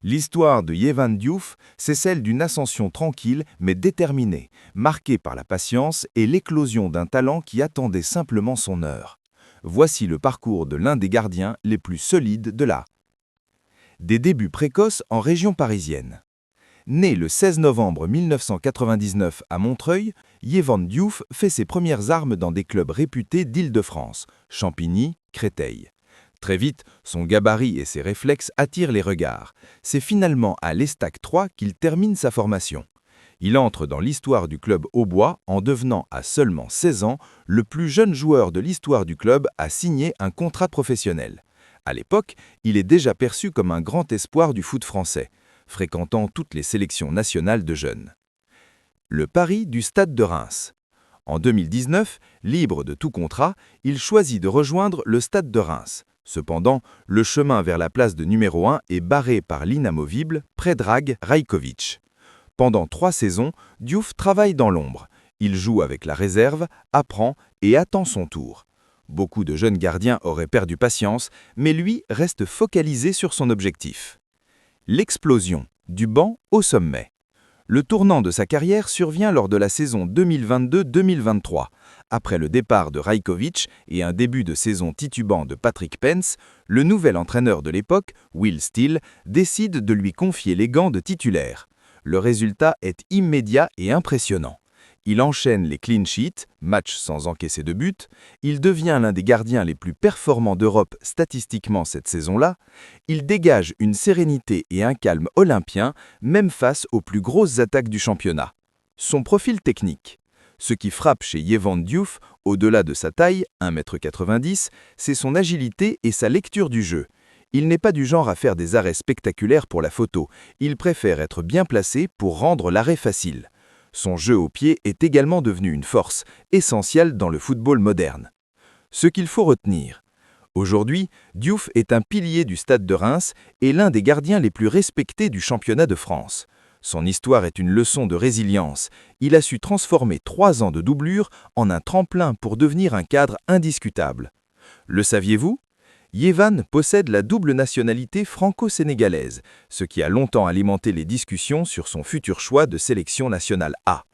L'histoire de Yehvan Diouf, c'est celle d'une ascension tranquille mais déterminée, marquée par la patience et l'éclosion d'un talent qui attendait simplement son heure. Voici le parcours de l'un des gardiens les plus solides de l'A. Des débuts précoces en région parisienne. Né le 16 novembre 1999 à Montreuil, Yehvan Diouf fait ses premières armes dans des clubs réputés d'Île-de-France, Champigny, Créteil. Très vite, son gabarit et ses réflexes attirent les regards. C'est finalement à l'Estac 3 qu'il termine sa formation. Il entre dans l'histoire du club aubois en devenant, à seulement 16 ans, le plus jeune joueur de l'histoire du club à signer un contrat professionnel. À l'époque, il est déjà perçu comme un grand espoir du foot français, fréquentant toutes les sélections nationales de jeunes. Le pari du Stade de Reims. En 2019, libre de tout contrat, il choisit de rejoindre le Stade de Reims. Cependant, le chemin vers la place de numéro 1 est barré par l'inamovible Predrag Rajkovic. Pendant 3 saisons, Diouf travaille dans l'ombre. Il joue avec la réserve, apprend et attend son tour. Beaucoup de jeunes gardiens auraient perdu patience, mais lui reste focalisé sur son objectif. L'explosion, du banc au sommet. Le tournant de sa carrière survient lors de la saison 2022-2023. Après le départ de Rajkovic et un début de saison titubant de Patrick Pence, le nouvel entraîneur de l'époque, Will Steele, décide de lui confier les gants de titulaire. Le résultat est immédiat et impressionnant. Il enchaîne les clean sheets, match sans encaisser de but. Il devient l'un des gardiens les plus performants d'Europe statistiquement cette saison-là. Il dégage une sérénité et un calme olympien, même face aux plus grosses attaques du championnat. Son profil technique. Ce qui frappe chez Yehvan Diouf, au-delà de sa taille, 1,90 m, c'est son agilité et sa lecture du jeu. Il n'est pas du genre à faire des arrêts spectaculaires pour la photo. Il préfère être bien placé pour rendre l'arrêt facile. Son jeu au pied est également devenu une force, essentielle dans le football moderne. Ce qu'il faut retenir. Aujourd'hui, Diouf est un pilier du Stade de Reims et l'un des gardiens les plus respectés du championnat de France. Son histoire est une leçon de résilience. Il a su transformer 3 ans de doublure en un tremplin pour devenir un cadre indiscutable. Le saviez-vous ? Yehvan possède la double nationalité franco-sénégalaise, ce qui a longtemps alimenté les discussions sur son futur choix de sélection nationale A.